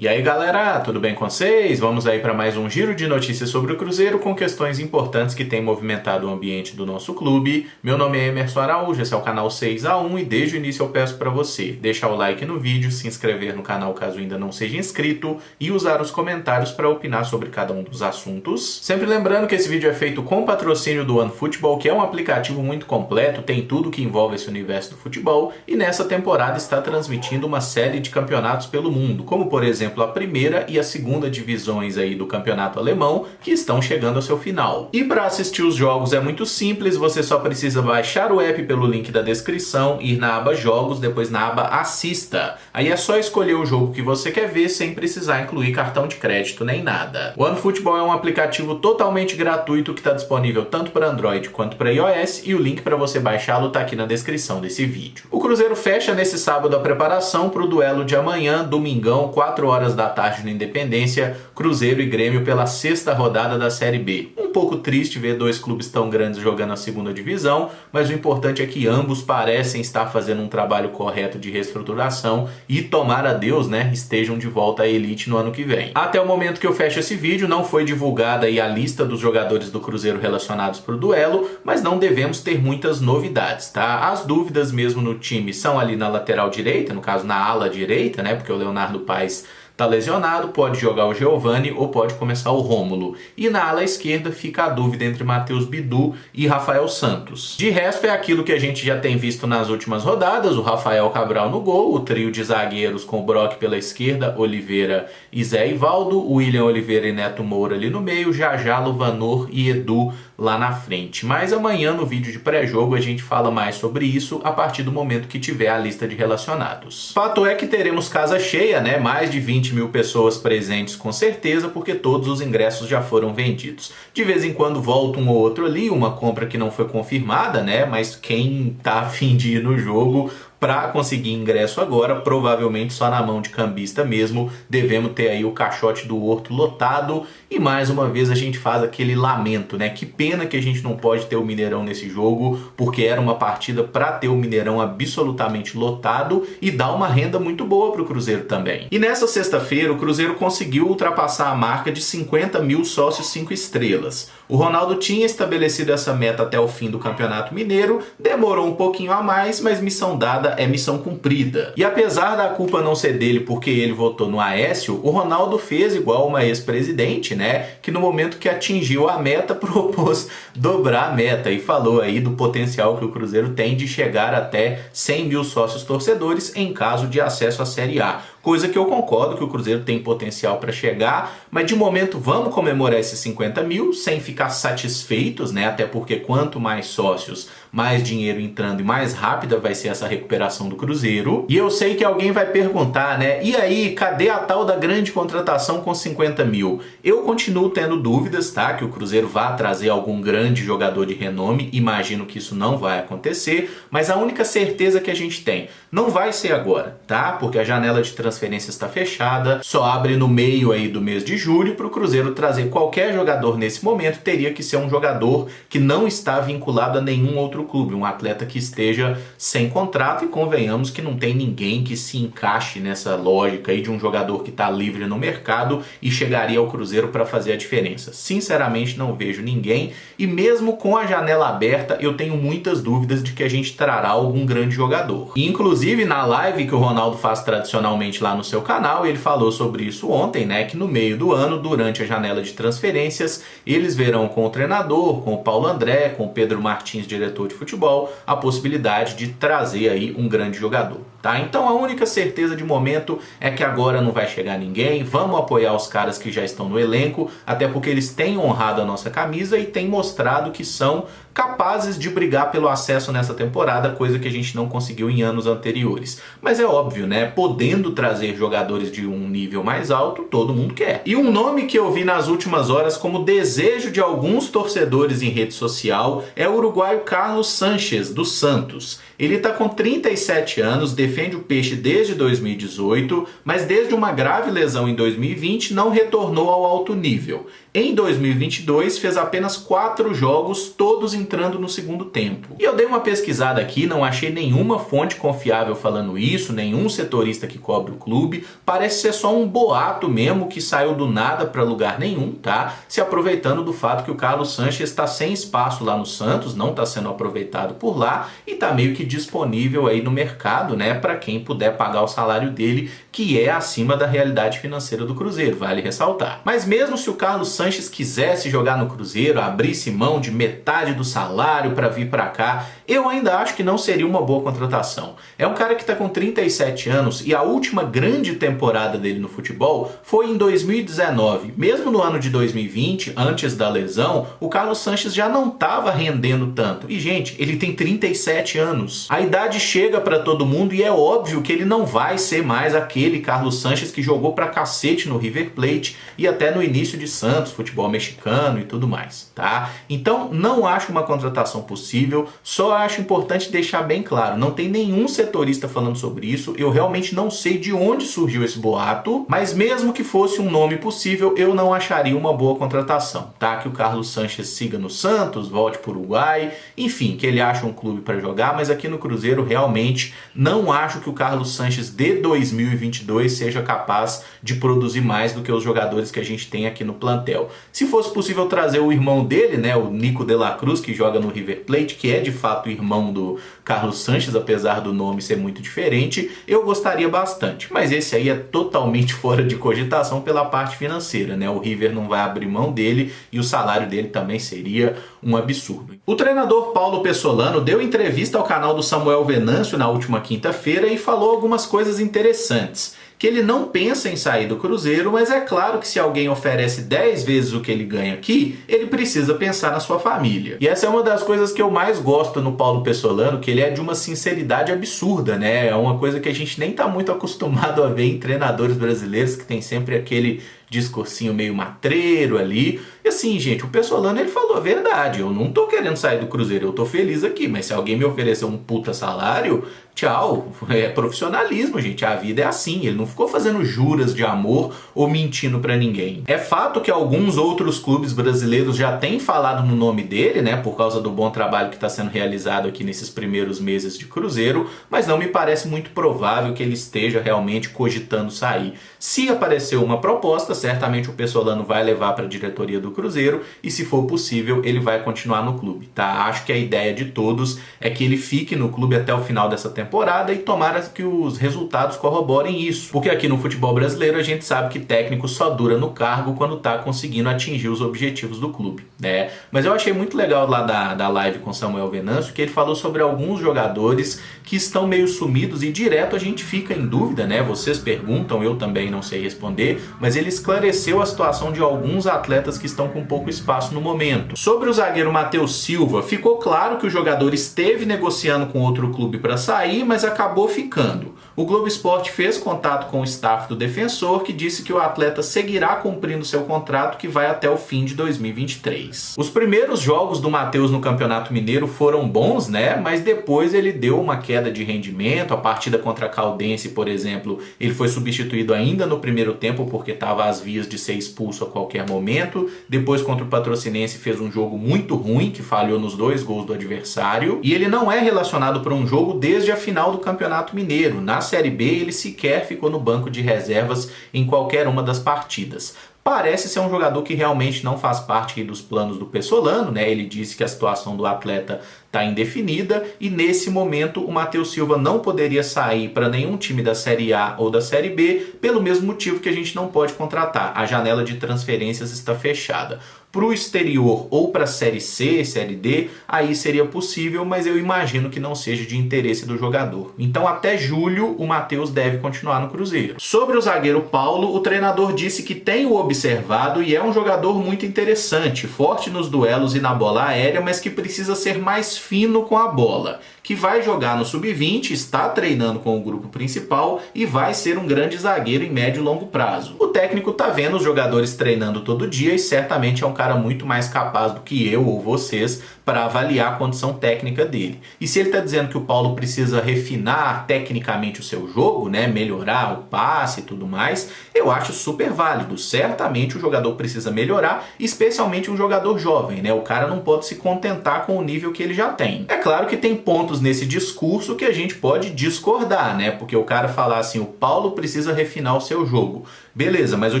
E aí galera, tudo bem com vocês? Vamos aí para mais um giro de notícias sobre o Cruzeiro com questões importantes que têm movimentado o ambiente do nosso clube. Meu nome é Emerson Araújo, esse é o canal 6x1 e desde o início eu peço para você deixar o like no vídeo, se inscrever no canal caso ainda não seja inscrito e usar os comentários para opinar sobre cada um dos assuntos. Sempre lembrando que esse vídeo é feito com patrocínio do OneFootball, que é um aplicativo muito completo, tem tudo que envolve esse universo do futebol e nessa temporada está transmitindo uma série de campeonatos pelo mundo, como por exemplo a primeira e a segunda divisões aí do campeonato alemão, que estão chegando ao seu final. E para assistir os jogos é muito simples, você só precisa baixar o app pelo link da descrição, ir na aba Jogos, depois na aba Assista. Aí é só escolher o jogo que você quer ver sem precisar incluir cartão de crédito nem nada. O OneFootball é um aplicativo totalmente gratuito que está disponível tanto para Android quanto para iOS e o link para você baixá-lo está aqui na descrição desse vídeo. O Cruzeiro fecha nesse sábado a preparação para o duelo de amanhã, domingão, 4 horas da tarde no Independência, Cruzeiro e Grêmio pela sexta rodada da Série B. Um pouco triste ver dois clubes tão grandes jogando a segunda divisão, mas o importante é que ambos parecem estar fazendo um trabalho correto de reestruturação e tomara a Deus, né, estejam de volta à elite no ano que vem. Até o momento que eu fecho esse vídeo, não foi divulgada aí a lista dos jogadores do Cruzeiro relacionados para o duelo, mas não devemos ter muitas novidades, tá? As dúvidas mesmo no time são ali na lateral direita, no caso na ala direita, né, porque o Leonardo Paes tá lesionado, pode jogar o Giovani ou pode começar o Rômulo. E na ala esquerda fica a dúvida entre Matheus Bidu e Rafael Santos. De resto é aquilo que a gente já tem visto nas últimas rodadas, o Rafael Cabral no gol, o trio de zagueiros com o Brock pela esquerda, Oliveira e Zé Ivaldo, William Oliveira e Neto Moura ali no meio, Jajalo, Vanor e Edu lá na frente. Mas amanhã no vídeo de pré-jogo a gente fala mais sobre isso a partir do momento que tiver a lista de relacionados. Fato é que teremos casa cheia, né? Mais de 20 mil pessoas presentes com certeza, porque todos os ingressos já foram vendidos. De vez em quando volta um ou outro ali, uma compra que não foi confirmada, né? Mas quem tá a fim de ir no jogo para conseguir ingresso agora, provavelmente só na mão de cambista mesmo, devemos ter aí o caixote do Horto lotado e mais uma vez a gente faz aquele lamento, né? Que pena que a gente não pode ter o Mineirão nesse jogo, porque era uma partida para ter o Mineirão absolutamente lotado e dar uma renda muito boa para o Cruzeiro também. E nessa sexta-feira o Cruzeiro conseguiu ultrapassar a marca de 50 mil sócios 5 estrelas. O Ronaldo tinha estabelecido essa meta até o fim do Campeonato Mineiro, demorou um pouquinho a mais, mas missão dada é missão cumprida. E apesar da culpa não ser dele porque ele votou no Aécio, o Ronaldo fez igual uma ex-presidente, né? Que no momento que atingiu a meta, propôs dobrar a meta e falou aí do potencial que o Cruzeiro tem de chegar até 100 mil sócios torcedores em caso de acesso à Série A. Coisa que eu concordo que o Cruzeiro tem potencial para chegar, mas de momento vamos comemorar esses 50 mil sem ficar satisfeitos, né? Até porque quanto mais sócios, mais dinheiro entrando e mais rápida vai ser essa recuperação do Cruzeiro. E eu sei que alguém vai perguntar, né? E aí, cadê a tal da grande contratação com 50 mil? Eu continuo tendo dúvidas, tá? Que o Cruzeiro vá trazer algum grande jogador de renome, imagino que isso não vai acontecer, mas a única certeza que a gente tem, não vai ser agora, tá? Porque a janela de transferência está fechada, só abre no meio aí do mês de julho. Para o Cruzeiro trazer qualquer jogador nesse momento, teria que ser um jogador que não está vinculado a nenhum outro clube, um atleta que esteja sem contrato, e convenhamos que não tem ninguém que se encaixe nessa lógica aí de um jogador que está livre no mercado e chegaria ao Cruzeiro para fazer a diferença. Sinceramente não vejo ninguém, e mesmo com a janela aberta eu tenho muitas dúvidas de que a gente trará algum grande jogador. E, inclusive na live que o Ronaldo faz tradicionalmente lá no seu canal, ele falou sobre isso ontem, né, que no meio do ano, durante a janela de transferências, eles verão com o treinador, com o Paulo André, com o Pedro Martins, diretor de futebol, a possibilidade de trazer aí um grande jogador, tá? Então a única certeza de momento é que agora não vai chegar ninguém, vamos apoiar os caras que já estão no elenco, até porque eles têm honrado a nossa camisa e têm mostrado que são capazes de brigar pelo acesso nessa temporada, coisa que a gente não conseguiu em anos anteriores. Mas é óbvio, né? Podendo trazer jogadores de um nível mais alto, todo mundo quer. E um nome que eu vi nas últimas horas como desejo de alguns torcedores em rede social é o uruguaio Carlos Sánchez, do Santos. Ele está com 37 anos, defende o Peixe desde 2018, mas desde uma grave lesão em 2020 não retornou ao alto nível. Em 2022 fez apenas 4 jogos, todos entrando no segundo tempo. E eu dei uma pesquisada aqui, não achei nenhuma fonte confiável falando isso, nenhum setorista que cobre o clube. Parece ser só um boato mesmo que saiu do nada para lugar nenhum, tá? Se aproveitando do fato que o Carlos Sanches está sem espaço lá no Santos, não está sendo aproveitado por lá e está meio que disponível aí no mercado, né, para quem puder pagar o salário dele, que é acima da realidade financeira do Cruzeiro, vale ressaltar. Mas mesmo se o Carlos Sanches quisesse jogar no Cruzeiro, abrisse mão de metade do salário para vir para cá, eu ainda acho que não seria uma boa contratação. É um cara que está com 37 anos e a última grande temporada dele no futebol foi em 2019. Mesmo no ano de 2020, antes da lesão, o Carlos Sanches já não estava rendendo tanto. E, gente, ele tem 37 anos. A idade chega para todo mundo e é óbvio que ele não vai ser mais aquele Carlos Sanches que jogou pra cacete no River Plate e até no início de Santos, futebol mexicano e tudo mais, tá? Então, não acho uma contratação possível, só acho importante deixar bem claro, não tem nenhum setorista falando sobre isso, eu realmente não sei de onde surgiu esse boato, mas mesmo que fosse um nome possível, eu não acharia uma boa contratação, tá? Que o Carlos Sanches siga no Santos, volte para o Uruguai, enfim, que ele ache um clube para jogar, mas aqui no Cruzeiro realmente não acho que o Carlos Sanches de 2022 seja capaz de produzir mais do que os jogadores que a gente tem aqui no plantel. Se fosse possível trazer o irmão dele, né, o Nico de la Cruz, que joga no River Plate, que é de fato irmão do Carlos Sanches, apesar do nome ser muito diferente, eu gostaria bastante. Mas esse aí é totalmente fora de cogitação pela parte financeira, né? O River não vai abrir mão dele e o salário dele também seria um absurdo. O treinador Paulo Pessolano deu entrevista ao canal do Samuel Venâncio na última quinta-feira e falou algumas coisas interessantes. Que ele não pensa em sair do Cruzeiro, mas é claro que se alguém oferece 10 vezes o que ele ganha aqui, ele precisa pensar na sua família. E essa é uma das coisas que eu mais gosto no Paulo Pessolano, que ele é de uma sinceridade absurda, né? É uma coisa que a gente nem tá muito acostumado a ver em treinadores brasileiros, que tem sempre aquele discursinho meio matreiro ali. E assim, gente, o Pessolano ele falou a verdade. Eu não tô querendo sair do Cruzeiro, eu tô feliz aqui, mas se alguém me oferecer um puta salário, tchau. É profissionalismo, gente. A vida é assim. Ele não ficou fazendo juras de amor ou mentindo pra ninguém. É fato que alguns outros clubes brasileiros já têm falado no nome dele, né, por causa do bom trabalho que está sendo realizado aqui nesses primeiros meses de Cruzeiro, mas não me parece muito provável que ele esteja realmente cogitando sair. Se aparecer uma proposta, certamente o Pessolano vai levar para a diretoria do Cruzeiro e, se for possível, ele vai continuar no clube, tá? Acho que a ideia de todos é que ele fique no clube até o final dessa temporada e tomara que os resultados corroborem isso. Porque aqui no futebol brasileiro a gente sabe que técnico só dura no cargo quando tá conseguindo atingir os objetivos do clube, né? Mas eu achei muito legal lá da live com Samuel Venâncio que ele falou sobre alguns jogadores que estão meio sumidos e direto a gente fica em dúvida, né? Vocês perguntam, eu também não sei responder, mas ele esclareceu a situação de alguns atletas que estão com pouco espaço no momento. Sobre o zagueiro Matheus Silva, ficou claro que o jogador esteve negociando com outro clube para sair, mas acabou ficando. O Globo Esporte fez contato com o staff do Defensor, que disse que o atleta seguirá cumprindo seu contrato, que vai até o fim de 2023. Os primeiros jogos do Matheus no Campeonato Mineiro foram bons, né? Mas depois ele deu uma queda de rendimento. A partida contra a Caldense, por exemplo, ele foi substituído ainda no primeiro tempo porque estava às vias de ser expulso a qualquer momento. Depois, contra o Patrocinense, fez um jogo muito ruim, que falhou nos 2 gols do adversário. E ele não é relacionado para um jogo desde a final do Campeonato Mineiro. Na Série B, ele sequer ficou no banco de reservas em qualquer uma das partidas. Parece ser um jogador que realmente não faz parte dos planos do Pessolano, né? Ele disse que a situação do atleta está indefinida e nesse momento o Matheus Silva não poderia sair para nenhum time da Série A ou da Série B pelo mesmo motivo que a gente não pode contratar. A janela de transferências está fechada. Para o exterior ou para a Série C, Série D, aí seria possível, mas eu imagino que não seja de interesse do jogador. Então até julho o Matheus deve continuar no Cruzeiro. Sobre o zagueiro Paulo, o treinador disse que tem o observado e é um jogador muito interessante, forte nos duelos e na bola aérea, mas que precisa ser mais fino com a bola. Que vai jogar no Sub-20, está treinando com o grupo principal e vai ser um grande zagueiro em médio e longo prazo. O técnico tá vendo os jogadores treinando todo dia e certamente é um cara muito mais capaz do que eu ou vocês para avaliar a condição técnica dele. E se ele está dizendo que o Paulo precisa refinar tecnicamente o seu jogo, né, melhorar o passe e tudo mais, eu acho super válido. Certamente o jogador precisa melhorar, especialmente um jogador jovem, né? O cara não pode se contentar com o nível que ele já tem. É claro que tem pontos nesse discurso que a gente pode discordar, né? Porque o cara falar assim, o Paulo precisa refinar o seu jogo. Beleza, mas o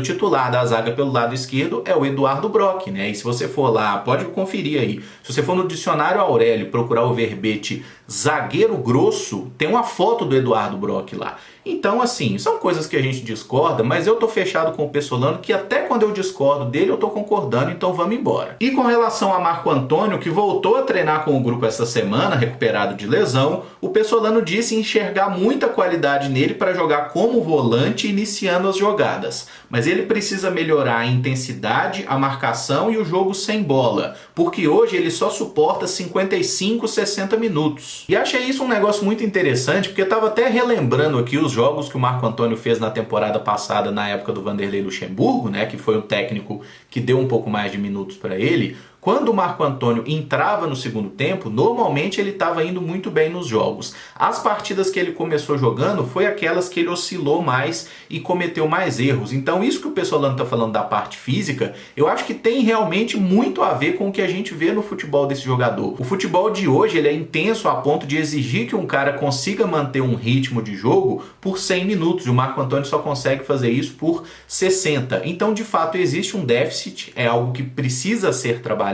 titular da zaga pelo lado esquerdo é o Eduardo Brock, né? E se você for lá, pode conferir aí. Se você for no dicionário Aurélio procurar o verbete zagueiro grosso, tem uma foto do Eduardo Brock lá. Então, assim, são coisas que a gente discorda, mas eu tô fechado com o Pessolano, que até quando eu discordo dele, eu tô concordando, então vamos embora. E com relação a Marco Antônio, que voltou a treinar com o grupo essa semana, recuperado de lesão, o Pessolano disse enxergar muita qualidade nele para jogar como volante, iniciando as jogadas. Mas ele precisa melhorar a intensidade, a marcação e o jogo sem bola, porque hoje ele só suporta 55, 60 minutos. E achei isso um negócio muito interessante, porque eu estava até relembrando aqui os jogos que o Marco Antônio fez na temporada passada, na época do Vanderlei Luxemburgo, né, que foi um técnico que deu um pouco mais de minutos para ele. Quando o Marco Antônio entrava no segundo tempo, normalmente ele estava indo muito bem nos jogos. As partidas que ele começou jogando foi aquelas que ele oscilou mais e cometeu mais erros. Então isso que o Pessolano está falando da parte física, eu acho que tem realmente muito a ver com o que a gente vê no futebol desse jogador. O futebol de hoje ele é intenso a ponto de exigir que um cara consiga manter um ritmo de jogo por 100 minutos. E o Marco Antônio só consegue fazer isso por 60. Então de fato existe um déficit, é algo que precisa ser trabalhado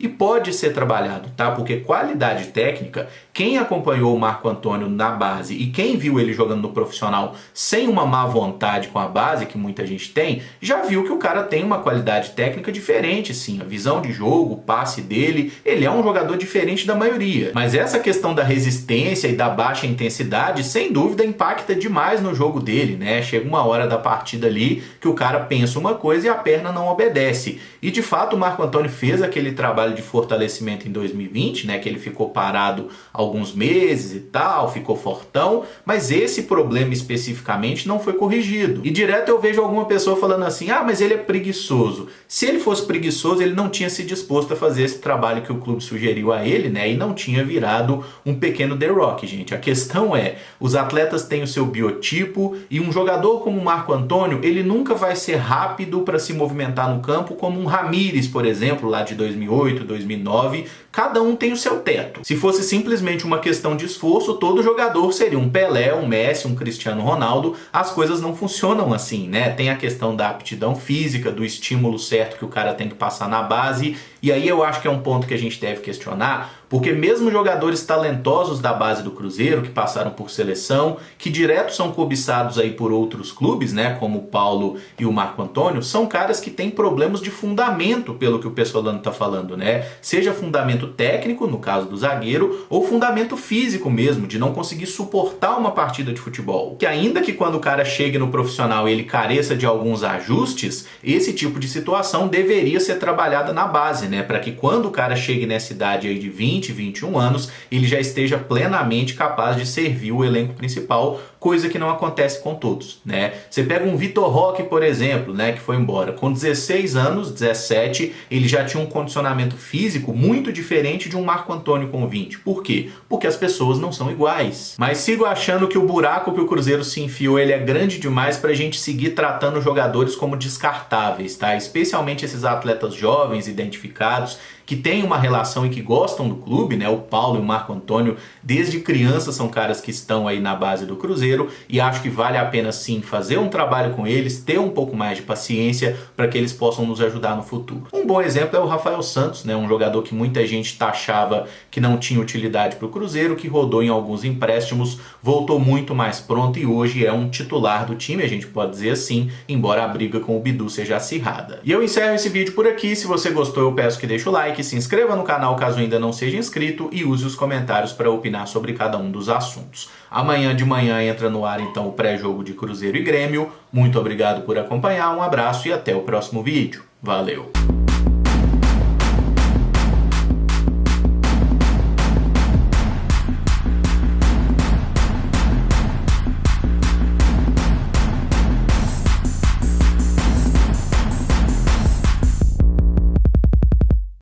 e pode ser trabalhado, tá? Porque qualidade técnica, quem acompanhou o Marco Antônio na base e quem viu ele jogando no profissional sem uma má vontade com a base, que muita gente tem, já viu que o cara tem uma qualidade técnica diferente, sim. A visão de jogo, o passe dele, ele é um jogador diferente da maioria. Mas essa questão da resistência e da baixa intensidade, sem dúvida, impacta demais no jogo dele, né? Chega uma hora da partida ali que o cara pensa uma coisa e a perna não obedece. E de fato o Marco Antônio fez aquele trabalho de fortalecimento em 2020, né, que ele ficou parado alguns meses e tal, ficou fortão, mas esse problema especificamente não foi corrigido. E direto eu vejo alguma pessoa falando assim, ah, mas ele é preguiçoso. Se ele fosse preguiçoso, ele não tinha se disposto a fazer esse trabalho que o clube sugeriu a ele, né, e não tinha virado um pequeno The Rock, gente. A questão é, os atletas têm o seu biotipo e um jogador como o Marco Antônio, ele nunca vai ser rápido para se movimentar no campo como um Ramírez, por exemplo, lá de 2008, 2009, cada um tem o seu teto. Se fosse simplesmente uma questão de esforço, todo jogador seria um Pelé, um Messi, um Cristiano Ronaldo. As coisas não funcionam assim, né? Tem a questão da aptidão física, do estímulo certo que o cara tem que passar na base, e aí eu acho que é um ponto que a gente deve questionar, porque mesmo jogadores talentosos da base do Cruzeiro, que passaram por seleção, que direto são cobiçados aí por outros clubes, né, como o Paulo e o Marco Antônio, são caras que têm problemas de fundamento, pelo que o Pessolano está falando, né? Seja fundamento técnico, no caso do zagueiro, ou fundamento físico mesmo, de não conseguir suportar uma partida de futebol. Que ainda que quando o cara chegue no profissional ele careça de alguns ajustes, esse tipo de situação deveria ser trabalhada na base, né? Para que quando o cara chegue nessa idade aí de 20, 21 anos, ele já esteja plenamente capaz de servir o elenco principal, coisa que não acontece com todos, né? Você pega um Vitor Roque, por exemplo, né, que foi embora com 16 anos, 17, ele já tinha um condicionamento físico muito diferente de um Marco Antônio com 20. Por quê? Porque as pessoas não são iguais. Mas sigo achando que o buraco que o Cruzeiro se enfiou, ele é grande demais pra gente seguir tratando jogadores como descartáveis, tá? Especialmente esses atletas jovens, identificados, que têm uma relação e que gostam do clube, né? O Paulo e o Marco Antônio, desde criança, são caras que estão aí na base do Cruzeiro, e acho que vale a pena sim fazer um trabalho com eles, ter um pouco mais de paciência para que eles possam nos ajudar no futuro. Um bom exemplo é o Rafael Santos, né? Um jogador que muita gente taxava que não tinha utilidade para o Cruzeiro, que rodou em alguns empréstimos, voltou muito mais pronto e hoje é um titular do time, a gente pode dizer assim, embora a briga com o Bidu seja acirrada. E eu encerro esse vídeo por aqui. Se você gostou, eu peço que deixe o like, se inscreva no canal caso ainda não seja inscrito e use os comentários para opinar sobre cada um dos assuntos. Amanhã de manhã entra no ar então o pré-jogo de Cruzeiro e Grêmio. Muito obrigado por acompanhar, um abraço e até o próximo vídeo. Valeu!